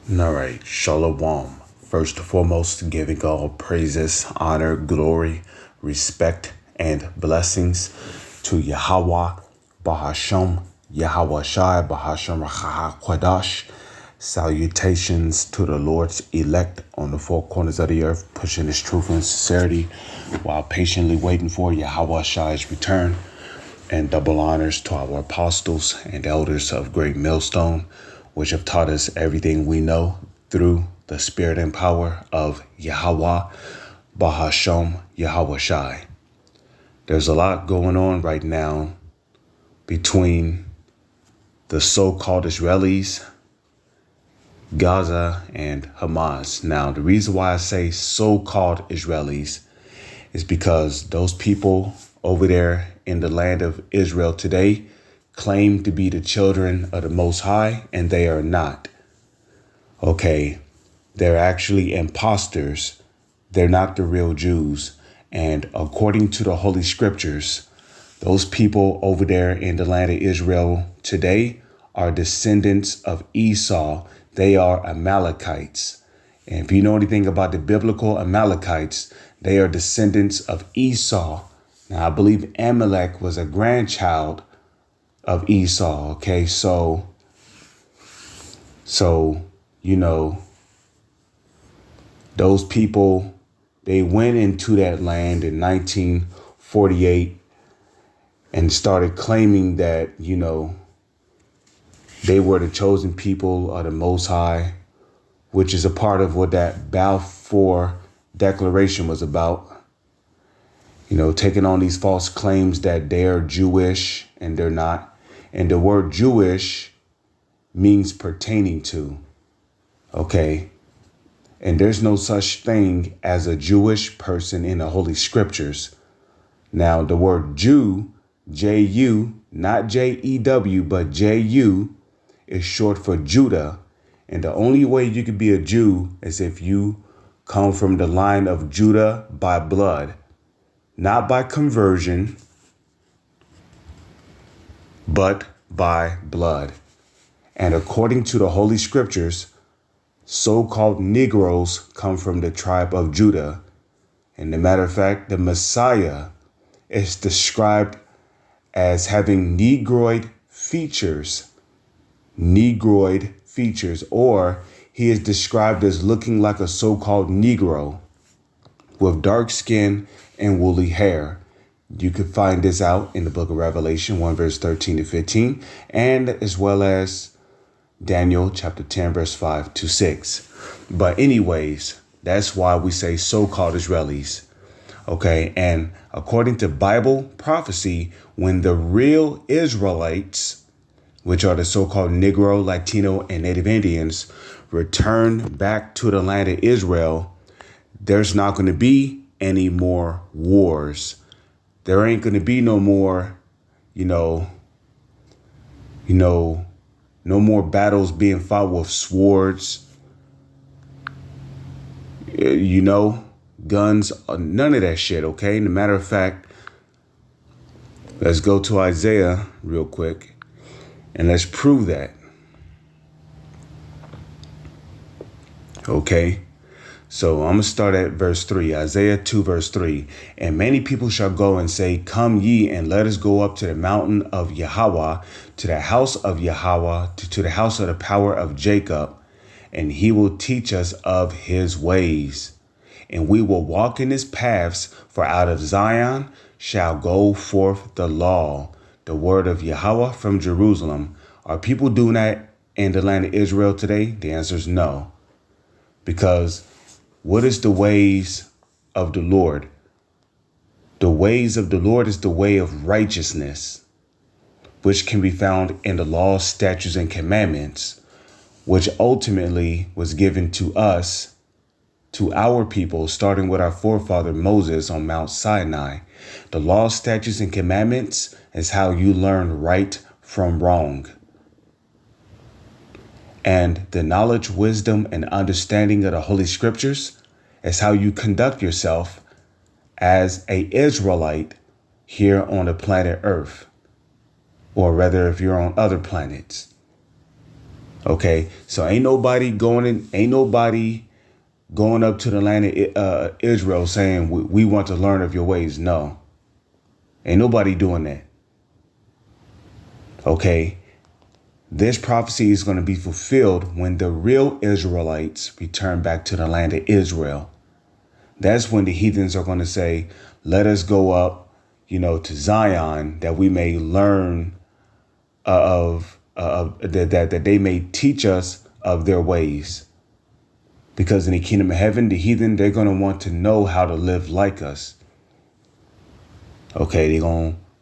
All right, Shalom. First and foremost, giving all praises, honor, glory, respect, and blessings to Yahweh, Bahasham, Yahweh Shai, Bahasham Raha Kwadash. Salutations to the Lord's elect on the four corners of the earth, pushing his truth and sincerity while patiently waiting for Yahweh Shai's return. And double honors to our apostles and elders of Great Millstone, which have taught us everything we know through the spirit and power of Yahweh, Bahasham, Yahweh Shai. There's a lot going on right now between the so-called Israelis, Gaza, and Hamas. Now, the reason why I say so-called Israelis is because those people over there in the land of Israel today claim to be the children of the Most High, and they are not. Okay, they're actually imposters. They're not the real Jews. And according to the Holy Scriptures, those people over there in the land of Israel today are descendants of Esau. They are Amalekites. And if you know anything about the biblical Amalekites, they are descendants of Esau. Now, I believe Amalek was a grandchild of Esau. Okay, so, you know, those people, they went into that land in 1948 and started claiming that, you know, they were the chosen people of the Most High, which is a part of what that Balfour Declaration was about. You know, taking on these false claims that they're Jewish and they're not. And the word Jewish means pertaining to. Okay. And there's no such thing as a Jewish person in the Holy Scriptures. Now, the word Jew, J-U, not J-E-W, but J-U, is short for Judah. And the only way you could be a Jew is if you come from the line of Judah by blood. Not by conversion, but by blood. And according to the Holy Scriptures, so-called Negroes come from the tribe of Judah. And as a matter of fact, the Messiah is described as having Negroid features. Negroid features, or he is described as looking like a so-called Negro with dark skin and woolly hair. You could find this out in the book of Revelation 1 verse 13 to 15, and as well as Daniel chapter 10 verse 5 to 6. But anyways, that's why we say so-called Israelis. Okay, and according to Bible prophecy, when the real Israelites, which are the so-called Negro, Latino, and Native Indians, return back to the land of Israel, there's not going to be any more wars. There ain't going to be no more, no more battles being fought with swords, guns, none of that shit. Okay. And a matter of fact, let's go to Isaiah real quick and let's prove that. Okay. So I'm going to start at verse 3, Isaiah 2, verse 3. And many people shall go and say, come ye and let us go up to the mountain of Yahweh, to the house of Yahweh, to the house of the power of Jacob. And he will teach us of his ways. And we will walk in his paths, for out of Zion shall go forth the law, the word of Yahweh from Jerusalem. Are people doing that in the land of Israel today? The answer is no. Because what is the ways of the Lord? The ways of the Lord is the way of righteousness, which can be found in the laws, statutes, and commandments, which ultimately was given to us, to our people, starting with our forefather Moses on Mount Sinai. The laws, statutes, and commandments is how you learn right from wrong. And the knowledge, wisdom, and understanding of the Holy Scriptures is how you conduct yourself as an Israelite here on the planet Earth, or rather if you're on other planets. Okay, so ain't nobody going up to the land of Israel saying we want to learn of your ways. No, ain't nobody doing that. Okay, this prophecy is going to be fulfilled when the real Israelites return back to the land of Israel. That's when the heathens are going to say, let us go up, to Zion, that we may learn that they may teach us of their ways. Because in the kingdom of heaven, the heathen, they're going to want to know how to live like us. Okay,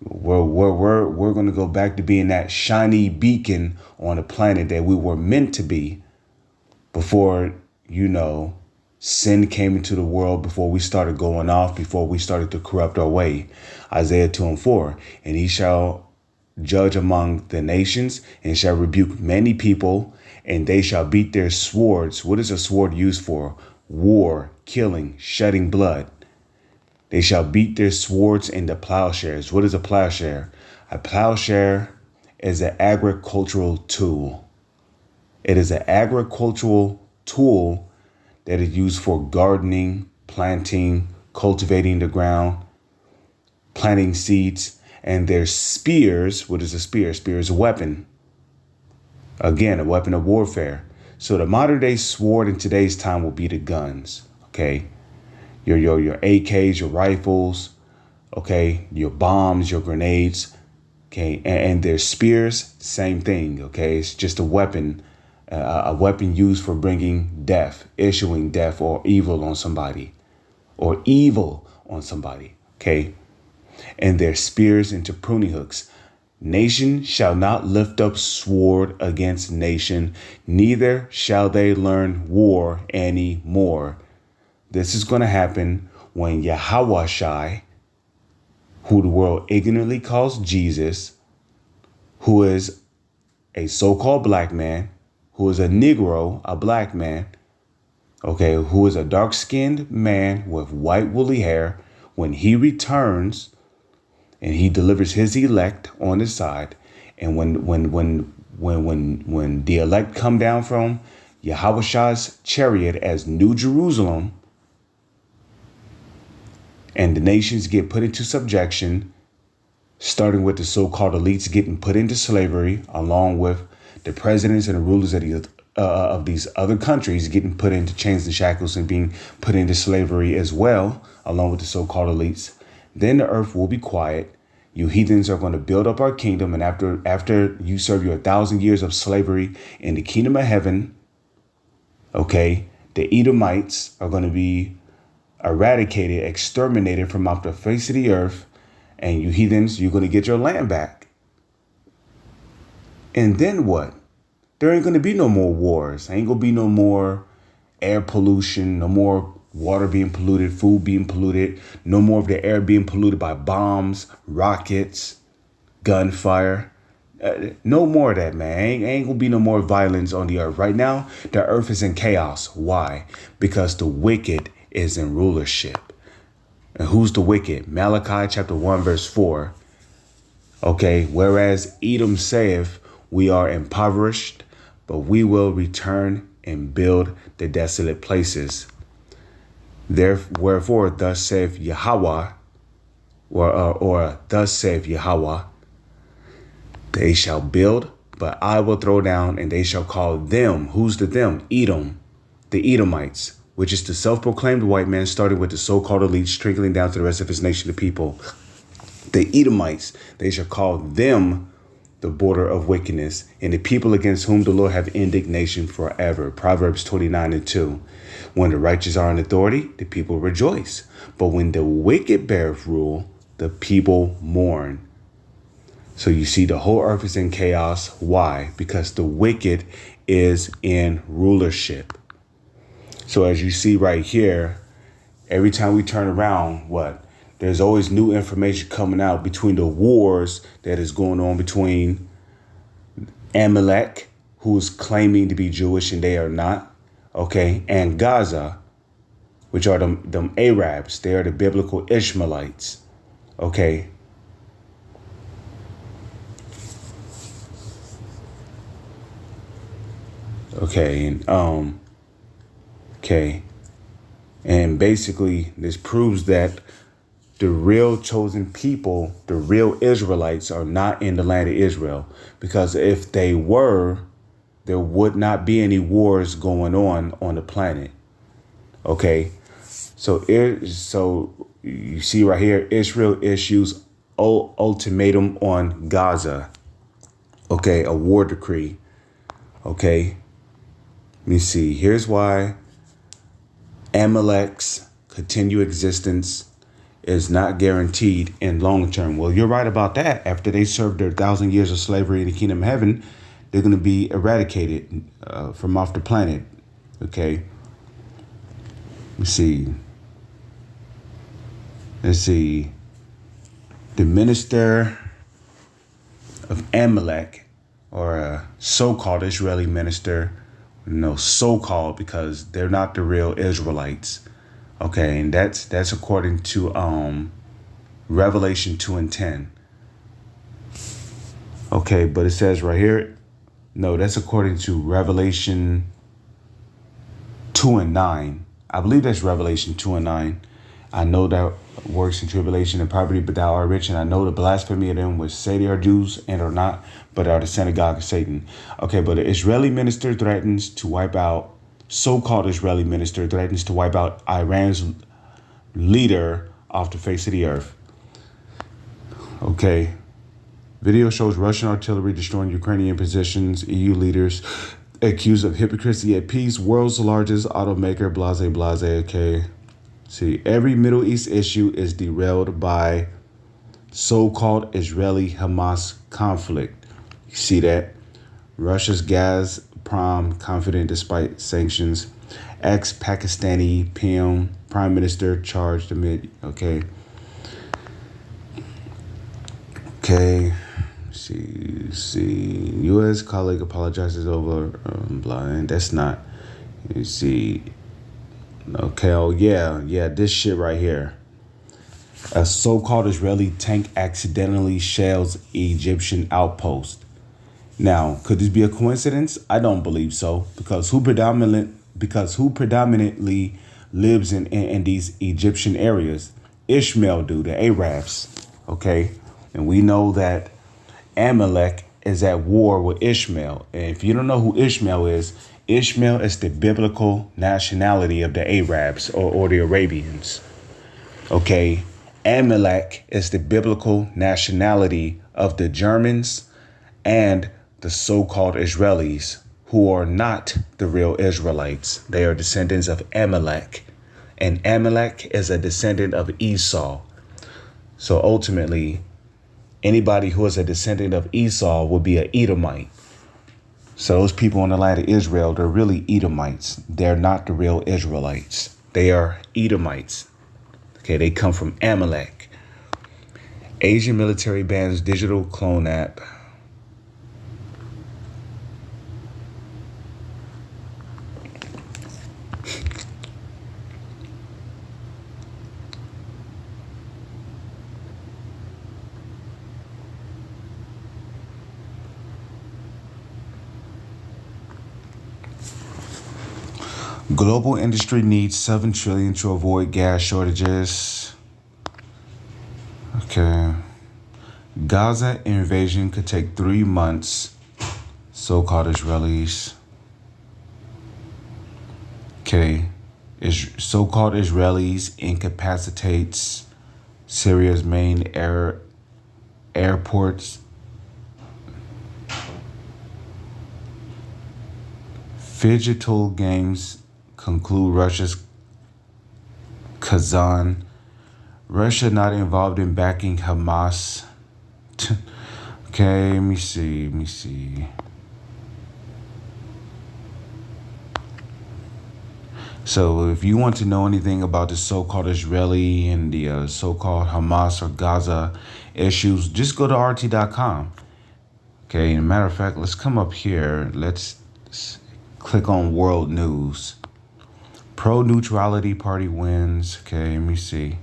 we're going to go back to being that shiny beacon on a planet that we were meant to be before, sin came into the world, before we started going off, before we started to corrupt our way. Isaiah 2:4, and he shall judge among the nations and shall rebuke many people, and they shall beat their swords. What is a sword used for? War, killing, shedding blood. They shall beat their swords into plowshares. What is a plowshare? A plowshare is an agricultural tool. It is an agricultural tool that is used for gardening, planting, cultivating the ground, planting seeds. And their spears. What is a spear? A spear is a weapon. Again, a weapon of warfare. So the modern day sword in today's time will be the guns. Okay. Your AKs, your rifles. Okay. Your bombs, your grenades. Okay. And their spears, same thing. Okay. It's just a weapon used for bringing death, issuing death or evil on somebody. Okay. And their spears into pruning hooks. Nation shall not lift up sword against nation, neither shall they learn war any more. This is going to happen when Yahawashai, who the world ignorantly calls Jesus, who is a so-called black man, who is a Negro, a black man, okay, who is a dark-skinned man with white woolly hair, when he returns and he delivers his elect on his side, and when the elect come down from Yahawashai's chariot as New Jerusalem, and the nations get put into subjection, starting with the so-called elites getting put into slavery, along with the presidents and the rulers of these other countries getting put into chains and shackles and being put into slavery as well, along with the so-called elites. Then the earth will be quiet. You heathens are going to build up our kingdom. And after you serve your 1,000 years of slavery in the kingdom of heaven, okay, the Edomites are going to be eradicated, exterminated from off the face of the earth. And you heathens, you're going to get your land back. And then what? There ain't going to be no more wars. Ain't going to be no more air pollution, no more water being polluted, food being polluted, no more of the air being polluted by bombs, rockets, gunfire. No more of that, man. Ain't gonna be no more violence on the earth. Right now, the earth is in chaos. Why? Because the wicked is in rulership. And who's the wicked? Malachi chapter 1, verse 4. Okay, whereas Edom saith, we are impoverished, but we will return and build the desolate places. Wherefore, thus saith Yahweh, or thus saith Yahweh, they shall build, but I will throw down, and they shall call them. Who's the them? Edom, the Edomites, which is the self-proclaimed white man, starting with the so-called elites, trickling down to the rest of his nation, the people. The Edomites, they shall call them the border of wickedness, and the people against whom the Lord have indignation forever. Proverbs 29:2. When the righteous are in authority, the people rejoice. But when the wicked beareth rule, the people mourn. So you see, the whole earth is in chaos. Why? Because the wicked is in rulership. So as you see right here, every time we turn around, there's always new information coming out between the wars that is going on between Amalek, who is claiming to be Jewish and they are not, okay, and Gaza, which are them Arabs. They are the biblical Ishmaelites, okay. Okay, okay, and basically this proves that the real chosen people, the real Israelites, are not in the land of Israel, because if they were, there would not be any wars going on the planet. Okay, so you see right here, Israel issues ultimatum on Gaza. Okay, a war decree. Okay, let me see. Here's why Amalek's continued existence is not guaranteed in long term. Well, you're right about that. After they served their 1,000 years of slavery in the kingdom of heaven, they're going to be eradicated from off the planet. Okay. Let's see. The minister of Amalek, or a so-called Israeli minister, so-called because they're not the real Israelites. Okay, and that's according to Revelation 2:10. Okay, but it says right here, no, that's according to Revelation 2:9. I believe that's Revelation 2:9. I know that works in tribulation and poverty, but thou art rich, and I know the blasphemy of them which say they are Jews and are not, but are the synagogue of Satan. Okay, but the Israeli minister threatens to wipe out, so-called Israeli minister threatens to wipe out Iran's leader off the face of the earth. Okay. Video shows Russian artillery destroying Ukrainian positions. EU leaders accused of hypocrisy at peace. World's largest automaker, blase, blase. Okay. See, every Middle East issue is derailed by so-called Israeli-Hamas conflict. You see that? Russia's Gazprom confident despite sanctions. Ex-Pakistani PM Prime Minister charged amid. Okay. Okay. See. U.S. colleague apologizes over blind. That's not. You see. Okay. Oh yeah. This shit right here. A so-called Israeli tank accidentally shells Egyptian outpost. Now, could this be a coincidence? I don't believe so, because who predominantly lives in these Egyptian areas? Ishmael do, the Arabs. Okay, and we know that Amalek is at war with Ishmael. And if you don't know who Ishmael is the biblical nationality of the Arabs or the Arabians. Okay, Amalek is the biblical nationality of the Germans and the so-called Israelis, who are not the real Israelites. They are descendants of Amalek, and Amalek is a descendant of Esau. So ultimately, anybody who is a descendant of Esau will be an Edomite. So those people in the land of Israel, they're really Edomites. They're not the real Israelites. They are Edomites. Okay, they come from Amalek. Asian military bans digital clone app. Global industry needs $7 trillion to avoid gas shortages. Okay. Gaza invasion could take 3 months. So-called Israelis. Okay. So-called Israelis incapacitates Syria's main airports. Digital games conclude Russia's Kazan. Russia not involved in backing Hamas. Okay, let me see. So if you want to know anything about the so-called Israeli and the so-called Hamas or Gaza issues, just go to RT.com. Okay, as a matter of fact, let's come up here. Let's click on World News. Pro-neutrality party wins. Okay, let me see.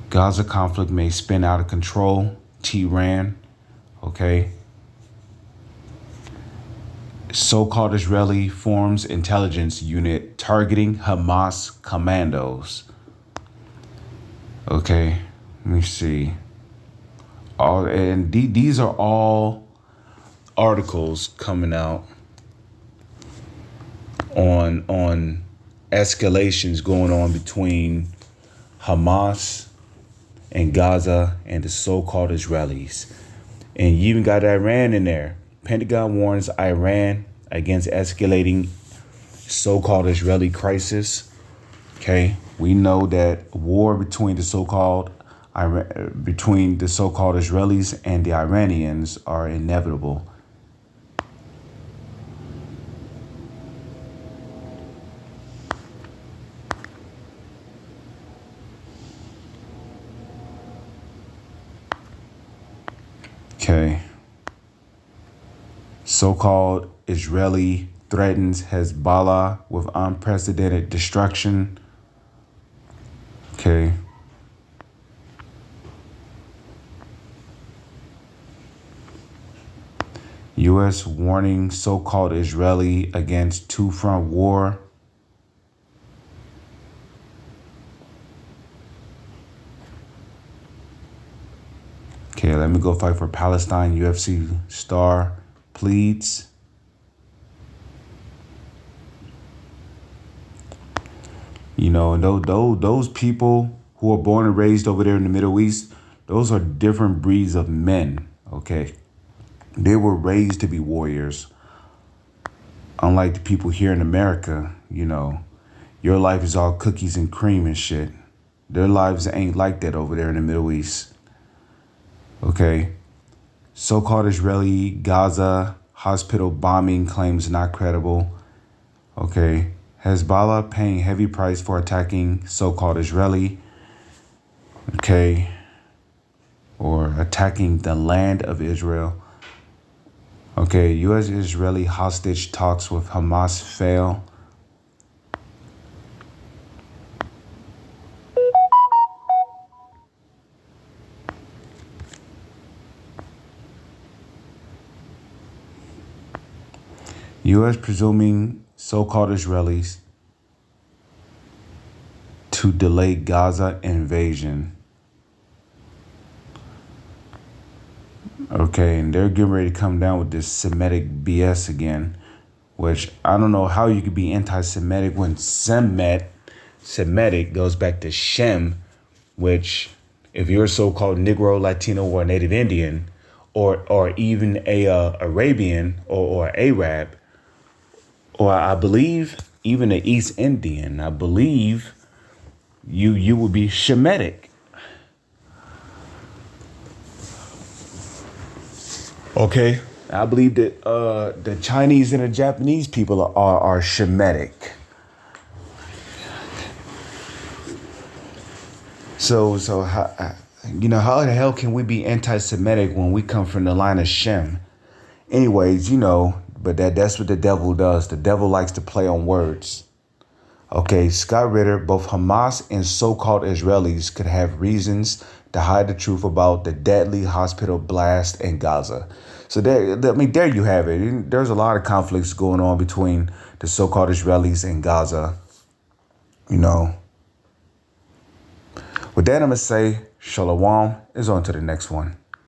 Gaza conflict may spin out of control. Tehran. Okay. So-called Israeli forms intelligence unit targeting Hamas commandos. Okay, let me see. These are all articles coming out on escalations going on between Hamas and Gaza and the so-called Israelis. And you even got Iran in there. Pentagon warns Iran against escalating so-called Israeli crisis. Okay, we know that war between the so-called Israelis and the Iranians are inevitable. Okay. So-called Israeli threatens Hezbollah with unprecedented destruction. Okay. U.S. warning so-called Israeli against two-front war. Okay, let me go fight for Palestine. UFC star pleads. You know, those people who are born and raised over there in the Middle East, those are different breeds of men, okay? They were raised to be warriors. Unlike the people here in America, you know, your life is all cookies and cream and shit. Their lives ain't like that over there in the Middle East. Okay. So-called Israeli Gaza hospital bombing claims not credible. Okay. Hezbollah paying heavy price for attacking so-called Israeli. Okay. Or attacking the land of Israel. Okay. U.S.-Israeli hostage talks with Hamas fail. U.S. presuming so-called Israelis to delay Gaza invasion. Okay, and they're getting ready to come down with this Semitic BS again, which I don't know how you could be anti-Semitic when Semitic goes back to Shem, which if you're a so-called Negro, Latino, or Native Indian, or even a Arabian or Arab, or I believe even an East Indian, I believe you would be Shemitic. Okay, I believe that the Chinese and the Japanese people are Shemitic. So how, how the hell can we be anti-Semitic when we come from the line of Shem? Anyways, but that's what the devil does. The devil likes to play on words. Okay, Scott Ritter, both Hamas and so-called Israelis could have reasons to hide the truth about the deadly hospital blast in Gaza. So there you have it. There's a lot of conflicts going on between the so-called Israelis and Gaza. With that, I'm going to say, Shalom is on to the next one.